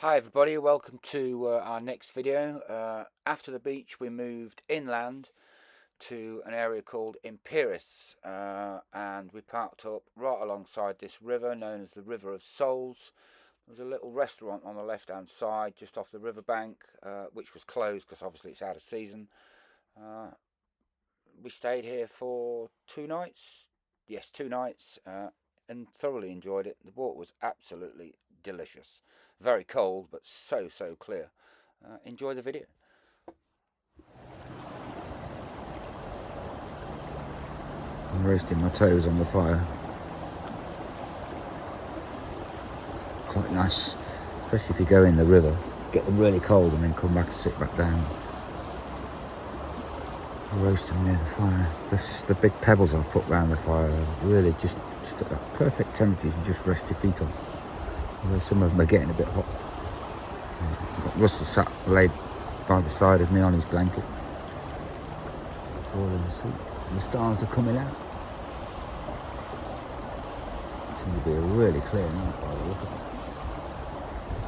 Hi everybody, welcome to our next video. After the beach we moved inland to an area called Imperius, and we parked up right alongside this river known as the River of Souls. There was a little restaurant on the left hand side just off the riverbank, which was closed because obviously it's out of season. We stayed here for 2 nights, yes, 2 nights, and thoroughly enjoyed it. The water was absolutely delicious. Very cold, but so clear. Enjoy the video. I'm roasting my toes on the fire. Quite nice, especially if you go in the river, get them really cold and then come back and sit back down. Roast them near the fire. The big pebbles I've put around the fire are really just at that perfect temperature to just rest your feet on. Although some of them are getting a bit hot. Russell sat laid by the side of me on his blanket, falling asleep. The stars are coming out. It's going to be a really clear night by the look of it.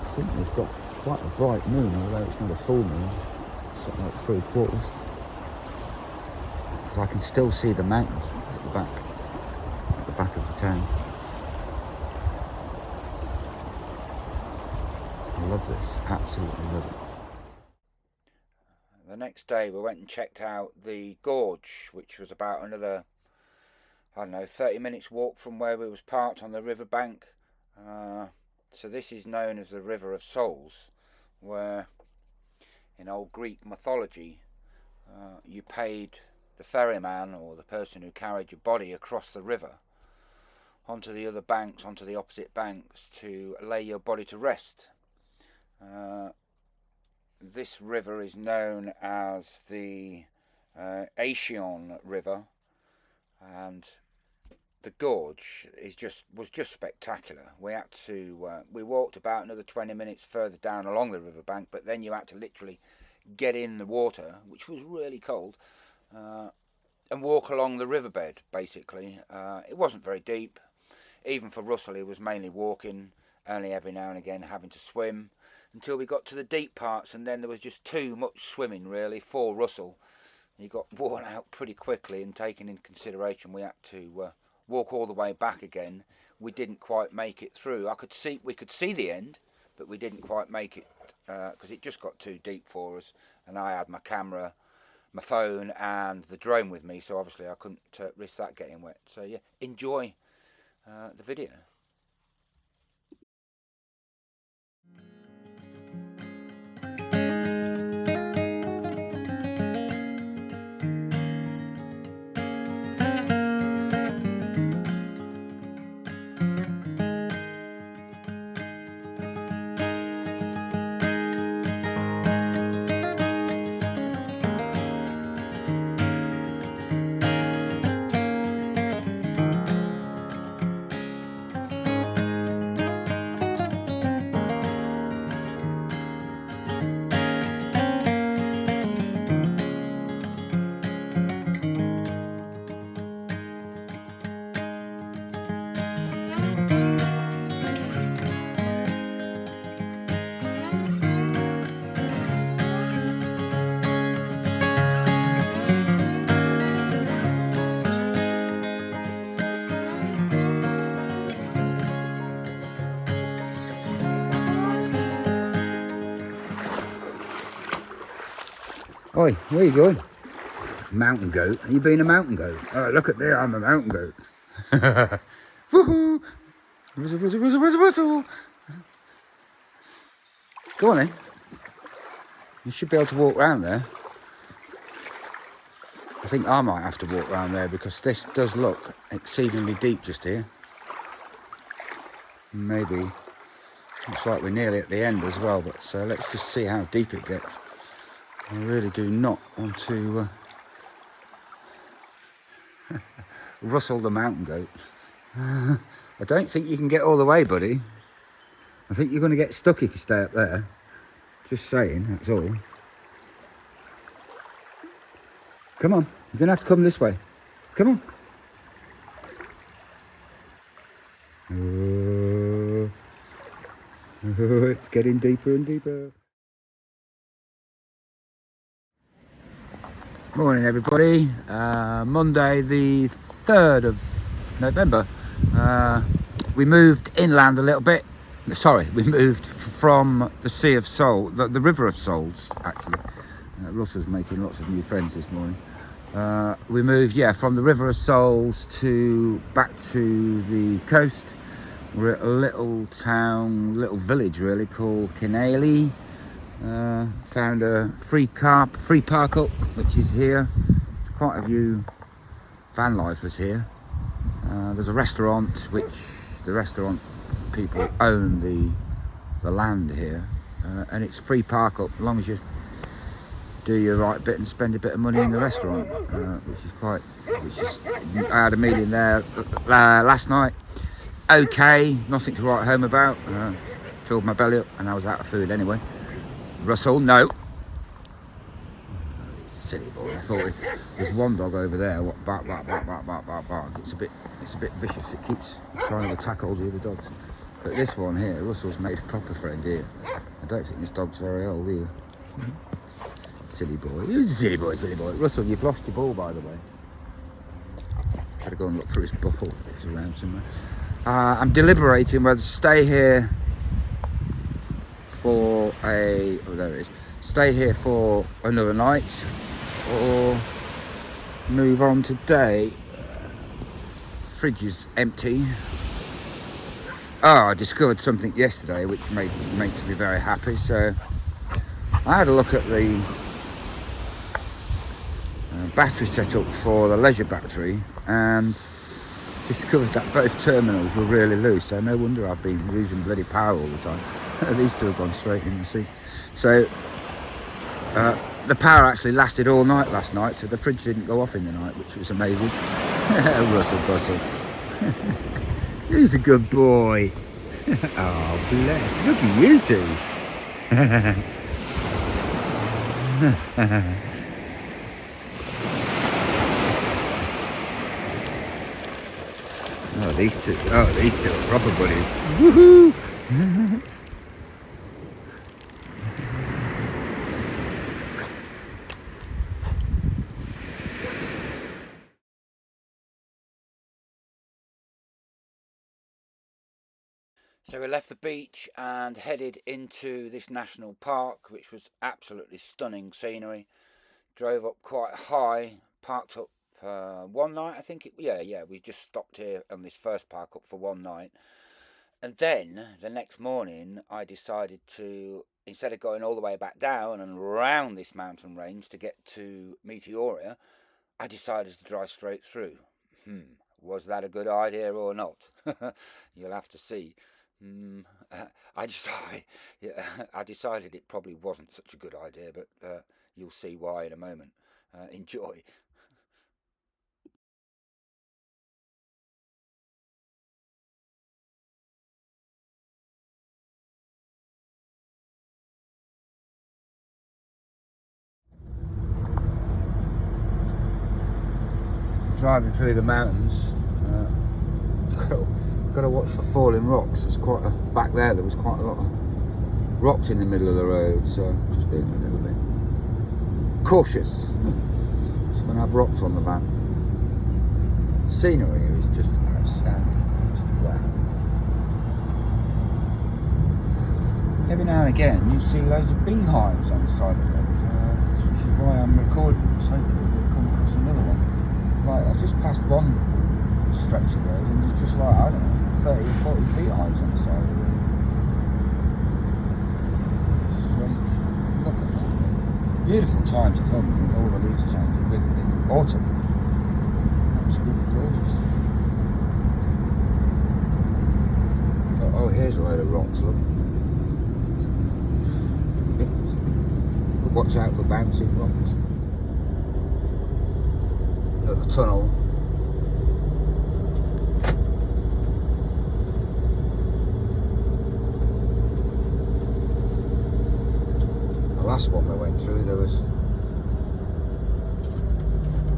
I think we've got quite a bright moon, although it's not a full moon. It's something like 3/4. Because I can still see the mountains at the back of the town. I love this, absolutely love it. The next day we went and checked out the gorge, which was about another, 30 minutes walk from where we was parked on the riverbank. So this is known as the River of Souls, where in old Greek mythology you paid the ferryman or the person who carried your body across the river onto the other banks, onto the opposite banks, to lay your body to rest. This river is known as the Aeson River, and the gorge was just spectacular. We had to we walked about another 20 minutes further down along the riverbank, but then you had to literally get in the water, which was really cold, and walk along the riverbed. Basically, it wasn't very deep. Even for Russell, he was mainly walking, only every now and again having to swim, until we got to the deep parts, and then there was just too much swimming really for Russell. He got worn out pretty quickly, and taking in consideration we had to walk all the way back again, we didn't quite make it through. We could see the end, but we didn't quite make it because it just got too deep for us, and I had my camera, my phone and the drone with me, so obviously I couldn't risk that getting wet. So yeah, enjoy the video. Oi, where are you going? Mountain goat? Are you being a mountain goat? Oh, look at me, I'm a mountain goat. Woohoo! Russell, Russell, Russell, Russell, Russell! Go on then. You should be able to walk around there. I think I might have to walk around there because this does look exceedingly deep just here. Maybe. Looks like we're nearly at the end as well, but so let's just see how deep it gets. I really do not want to Russell the mountain goat. I don't think you can get all the way, buddy. I think you're going to get stuck if you stay up there. Just saying, that's all. Come on, you're going to have to come this way. Come on. It's getting deeper and deeper. Morning everybody, Monday the 3rd of November. We moved inland a little bit. Sorry, we moved from the Sea of Soul, the River of Souls actually. Russell's making lots of new friends this morning. We moved, from the River of Souls back to the coast. We're at a little town, little village really, called Kinaley. Found a free park up, which is here. There's quite a few van lifers here. There's a restaurant, which the restaurant people own the land here, and it's free park up as long as you do your right bit and spend a bit of money in the restaurant, I had a meeting there last night. Okay, nothing to write home about. Filled my belly up and I was out of food anyway. Russell, no. He's a silly boy. I thought there's one dog over there. What bark. It's a bit vicious. It keeps trying to attack all the other dogs. But this one here, Russell's made a proper friend here. I don't think this dog's very old either. Silly boy. He's a silly boy. Russell, you've lost your ball, by the way. Gotta go and look for his ball. It's around somewhere. I'm deliberating whether to stay here for stay here for another night or move on today. Fridge is empty. I discovered something yesterday which makes me very happy. So I had a look at the battery setup for the leisure battery and discovered that both terminals were really loose. So no wonder I've been losing bloody power all the time. These two have gone straight in the sea. So the power actually lasted all night last night, so the fridge didn't go off in the night, which was amazing. Russell. He's a good boy. Oh, bless. Look at you two. These two are proper buddies. Woohoo! So we left the beach and headed into this national park, which was absolutely stunning scenery. Drove up quite high, parked up one night, I think. We just stopped here on this first park up for one night. And then the next morning I decided to, instead of going all the way back down and round this mountain range to get to Meteoria, I decided to drive straight through. Was that a good idea or not? You'll have to see. I decided it probably wasn't such a good idea, but you'll see why in a moment. Enjoy. Driving through the mountains, got to watch for falling rocks. There's back there was quite a lot of rocks in the middle of the road, so just being a little bit cautious. It's going to have rocks on the van. The scenery here is just outstanding. Just wow. Every now and again you see loads of beehives on the side of the road, which is why I'm recording this. Hopefully we'll come across another one. Like, I just passed one stretch of road and there's just like, I don't know, 30 or 40 beehives on the side of the road. Strange. Look at that. Beautiful time to come with all the leaves changing in autumn. Absolutely gorgeous. Oh, here's a load of rocks, look. Watch out for bouncing rocks. At the tunnel. The last one we went through, there was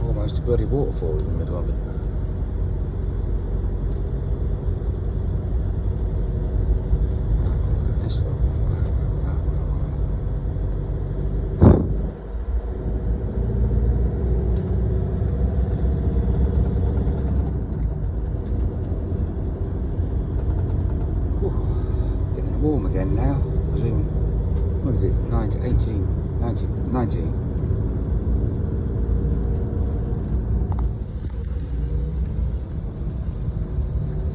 almost a bloody waterfall in the middle of it. Oh, look at this. warm again now. I presume, what is it, 19, 18, 19, 19.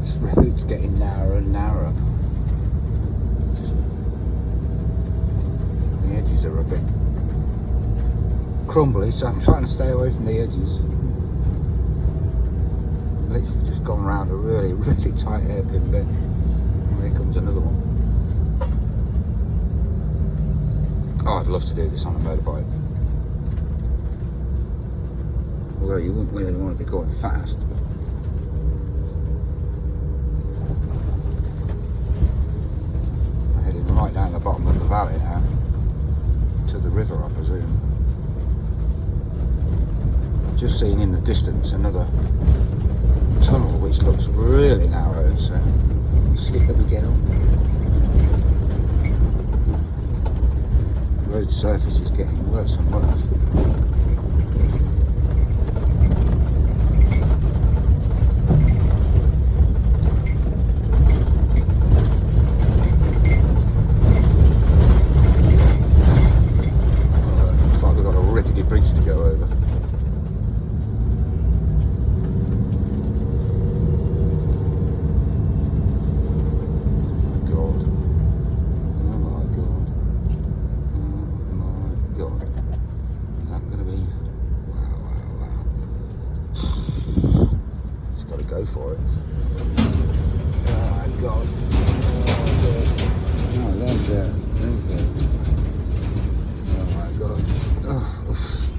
This road's getting narrower and narrower. Just, the edges are a bit crumbly, so I'm trying to stay away from the edges. Literally just gone around a really, really tight hairpin bend. And here comes another one. Oh, I'd love to do this on a motorbike. Although you wouldn't really want to be going fast. I'm heading right down the bottom of the valley now. To the river, I presume. Just seen in the distance another tunnel which looks really narrow, so you see it begin up. The road surface is getting worse and worse. Looks like we've got a rickety bridge to go over. Go for it. Oh my god. Oh, there's that. Oh my god.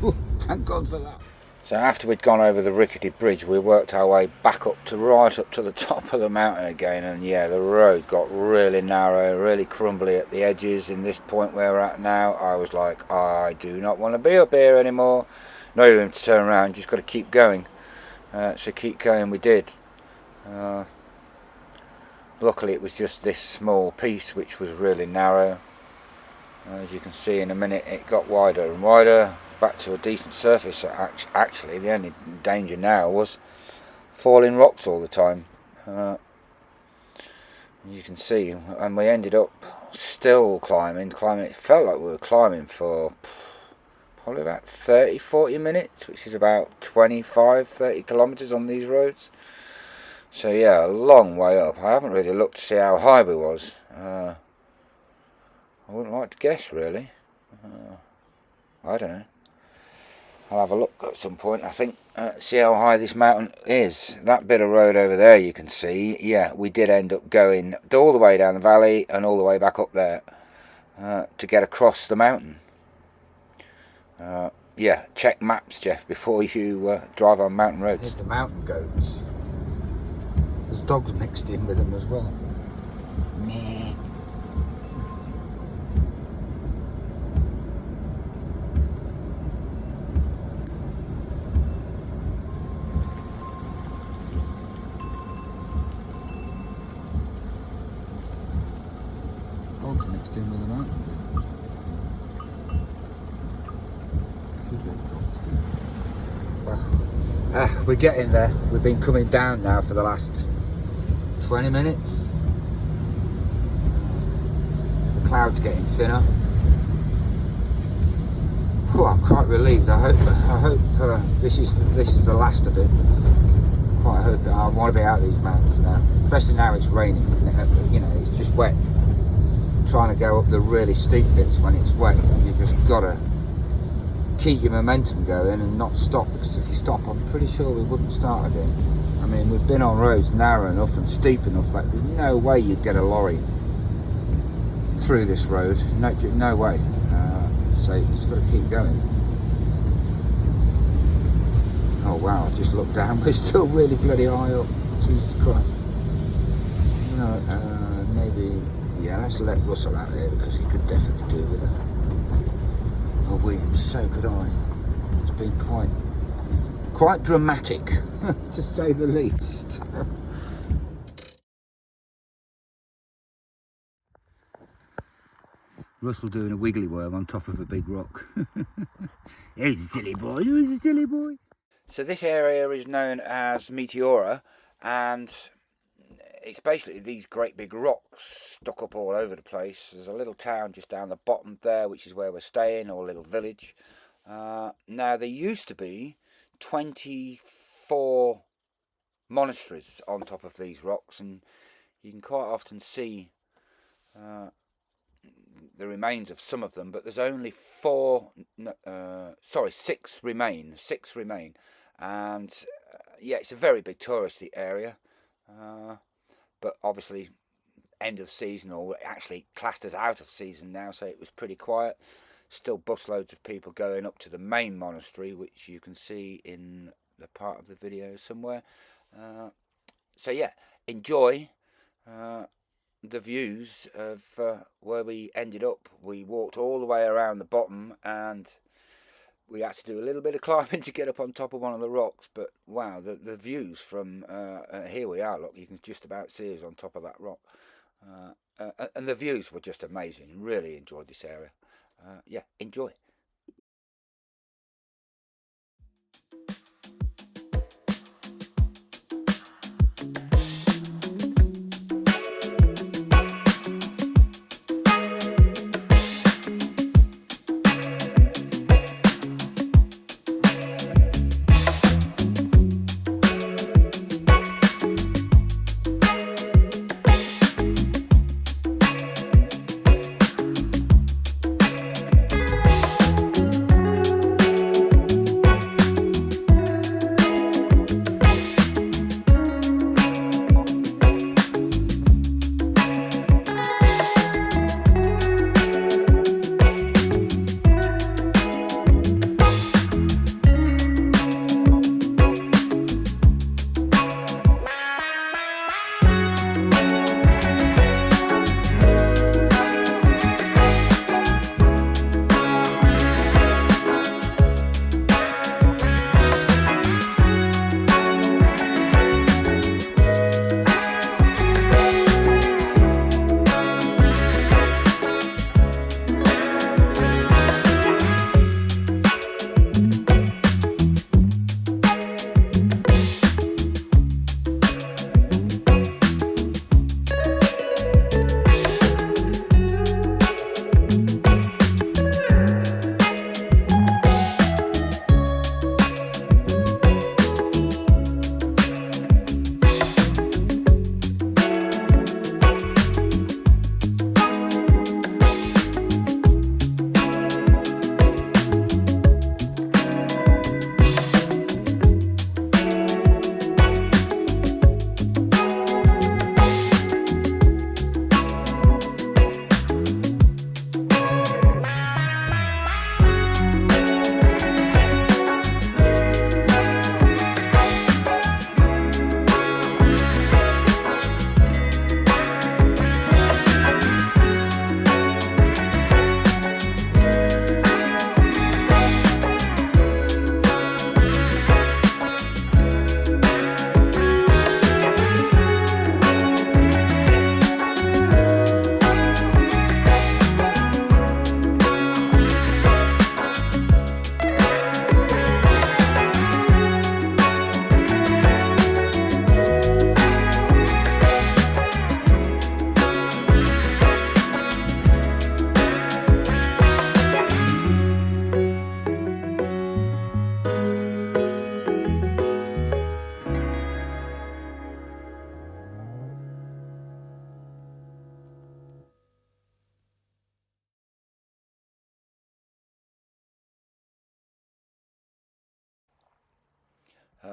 Oh, thank god for that. So after we'd gone over the rickety bridge, we worked our way back up to right up to the top of the mountain again, and yeah, the road got really narrow, really crumbly at the edges. In this point where we're at now, I was like, I do not want to be up here anymore. No room to turn around, just got to keep going. So keep going we did. Luckily it was just this small piece which was really narrow. As you can see, in a minute it got wider and wider, back to a decent surface. Actually the only danger now was falling rocks all the time. You can see, and we ended up still climbing. It felt like we were climbing for probably about 30-40 minutes, which is about 25-30 kilometers on these roads. So yeah, a long way up. I haven't really looked to see how high we was. I wouldn't like to guess really. I don't know. I'll have a look at some point, I think, see how high this mountain is. That bit of road over there you can see, yeah, we did end up going all the way down the valley and all the way back up there to get across the mountain. Yeah, check maps, Jeff, before you drive on mountain roads. Here's the mountain goats. There's dogs mixed in with them as well. Meh. Dogs mixed in with the mountain goats. Well, we're getting there. We've been coming down now for the last 20 minutes. The cloud's getting thinner. Oh, I'm quite relieved. I hope this is the last of it. Quite hope that I want to be out of these mountains now, especially now it's raining. You know, it's just wet. Trying to go up the really steep bits when it's wet, you just gotta keep your momentum going and not stop, because if you stop, I'm pretty sure we wouldn't start again. I mean, we've been on roads narrow enough and steep enough that there's no way you'd get a lorry through this road. No way. So you just got to keep going. Oh wow, I've just looked down. We're still really bloody high up. Jesus Christ. You know, maybe, yeah, let's let Russell out there because he could definitely do with a wee, and so could I. It's been quite dramatic, to say the least. Russell doing a wiggly worm on top of a big rock. He's a silly boy, he's a silly boy. So this area is known as Meteora, and it's basically these great big rocks stuck up all over the place. There's a little town just down the bottom there, which is where we're staying, or a little village. Now, there used to be 24 monasteries on top of these rocks, and you can quite often see the remains of some of them, but there's only six remain. And yeah, it's a very big touristy area, but obviously end of season, or actually classed as out of season now, so it was pretty quiet. Still busloads of people going up to the main monastery, which you can see in the part of the video somewhere. So yeah, enjoy the views of where we ended up. We walked all the way around the bottom, and we had to do a little bit of climbing to get up on top of one of the rocks, but wow, the views from here we are, look, you can just about see us on top of that rock. And the views were just amazing. Really enjoyed this area. Yeah, enjoy.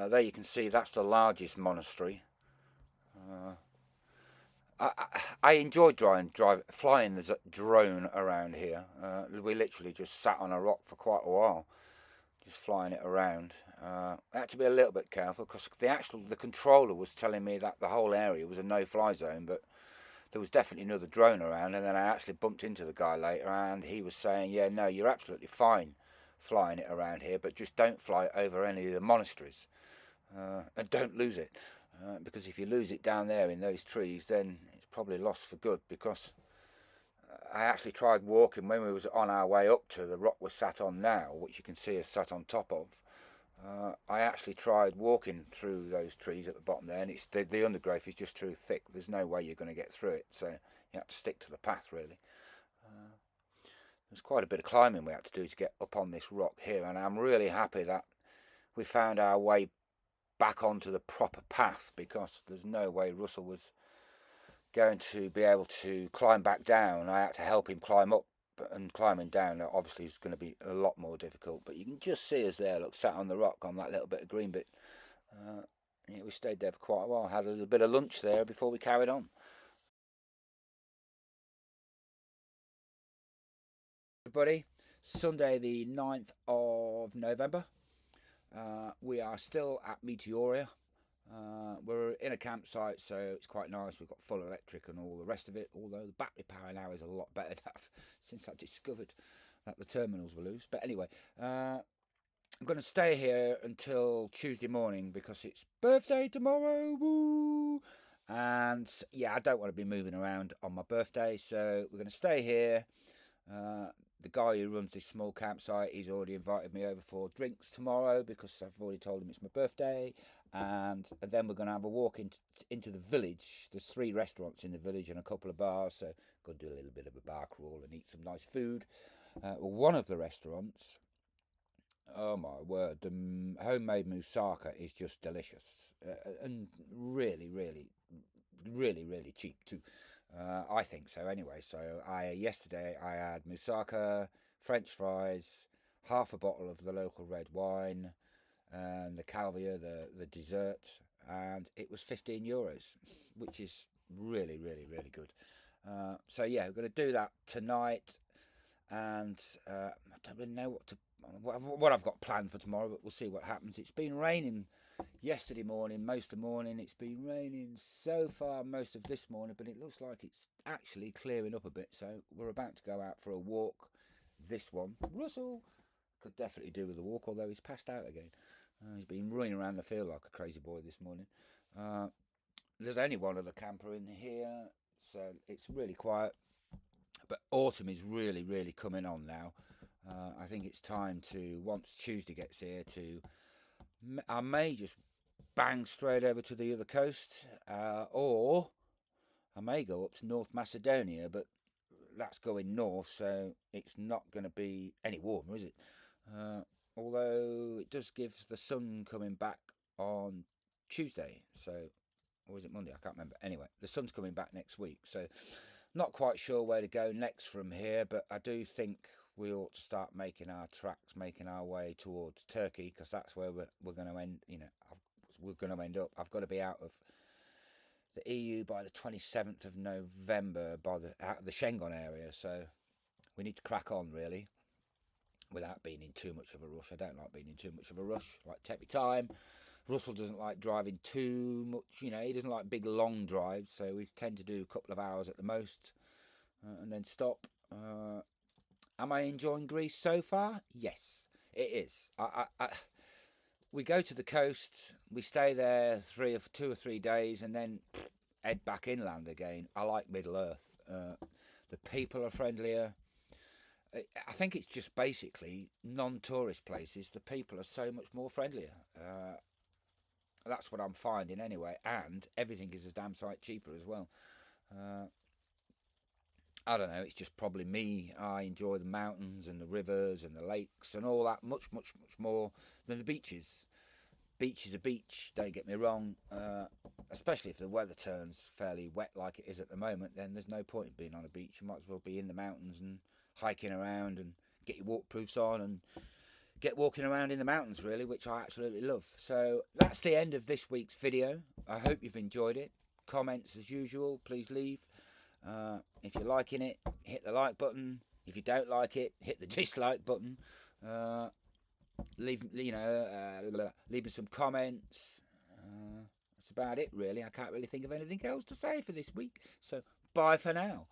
There you can see that's the largest monastery. I enjoyed flying the drone around here. We literally just sat on a rock for quite a while, just flying it around. I had to be a little bit careful because the controller was telling me that the whole area was a no-fly zone, but there was definitely another drone around. And then I actually bumped into the guy later, and he was saying, "Yeah, no, you're absolutely fine flying it around here, but just don't fly over any of the monasteries, and don't lose it." Because if you lose it down there in those trees, then it's probably lost for good. Because I actually tried walking when we was on our way up to the rock we're sat on now, which you can see us sat on top of. I actually tried walking through those trees at the bottom there, and it's the undergrowth is just too thick. There's no way you're going to get through it, so you have to stick to the path really. There's quite a bit of climbing we had to do to get up on this rock here, and I'm really happy that we found our way back onto the proper path, because there's no way Russell was going to be able to climb back down. I had to help him climb up, and climbing down obviously is going to be a lot more difficult. But you can just see us there, look, sat on the rock on that little bit of green bit. Yeah, we stayed there for quite a while, had a little bit of lunch there before we carried on. Everybody, Sunday the 9th of November. We are still at Meteoria. We're in a campsite, so it's quite nice. We've got full electric and all the rest of it, although the battery power now is a lot better since I discovered that the terminals were loose. But anyway, I'm going to stay here until Tuesday morning because it's birthday tomorrow. Woo! And yeah, I don't want to be moving around on my birthday, so we're going to stay here. The guy who runs this small campsite, he's already invited me over for drinks tomorrow because I've already told him it's my birthday. And then we're going to have a walk into the village. There's 3 restaurants in the village and a couple of bars, so going to do a little bit of a bar crawl and eat some nice food. One of the restaurants, oh my word, the homemade moussaka is just delicious, and really, really, really, really cheap too. I think so anyway. So yesterday I had moussaka, French fries, half a bottle of the local red wine, and the caviar, the dessert, and it was €15, which is really, really, really good. So yeah, we're going to do that tonight, and I don't really know what I've got planned for tomorrow, but we'll see what happens. It's been raining yesterday morning, most of the morning. It's been raining so far most of this morning, but it looks like it's actually clearing up a bit. So we're about to go out for a walk. This one, Russell, could definitely do with a walk, although he's passed out again. He's been running around the field like a crazy boy this morning. There's only one other camper in here, so it's really quiet. But autumn is really, really coming on now. I think it's time to, once Tuesday gets here, I may just bang straight over to the other coast, or I may go up to North Macedonia, but that's going north, so it's not going to be any warmer, is it? Although it does give the sun coming back on Tuesday, so, or is it Monday? I can't remember. Anyway, the sun's coming back next week, so not quite sure where to go next from here, but I do think we ought to start making our tracks, making our way towards Turkey, because that's where we're going to end. We're going to end up. I've got to be out of the EU by the 27th of November, out of the Schengen area. So we need to crack on really, without being in too much of a rush. I don't like being in too much of a rush. Like, take me time. Russell doesn't like driving too much. He doesn't like big long drives, so we tend to do a couple of hours at the most, and then stop. Am I enjoying Greece so far? Yes, it is. We go to the coast, we stay there 2 or 3 days, and then head back inland again. I like Middle Earth. The people are friendlier. I think it's just basically non-tourist places. The people are so much more friendlier. That's what I'm finding anyway, and everything is a damn sight cheaper as well. I don't know, it's just probably me. I enjoy the mountains and the rivers and the lakes and all that much, much, much more than the beaches. Beach is a beach, don't get me wrong, especially if the weather turns fairly wet like it is at the moment, then there's no point in being on a beach. You might as well be in the mountains and hiking around and get your waterproofs on and get walking around in the mountains really, which I absolutely love. So that's the end of this week's video. I hope you've enjoyed it. Comments as usual, please leave. If you're liking it, hit the like button. If you don't like it, hit the dislike button. Leave me some comments. That's about it really. I can't really think of anything else to say for this week. So bye for now.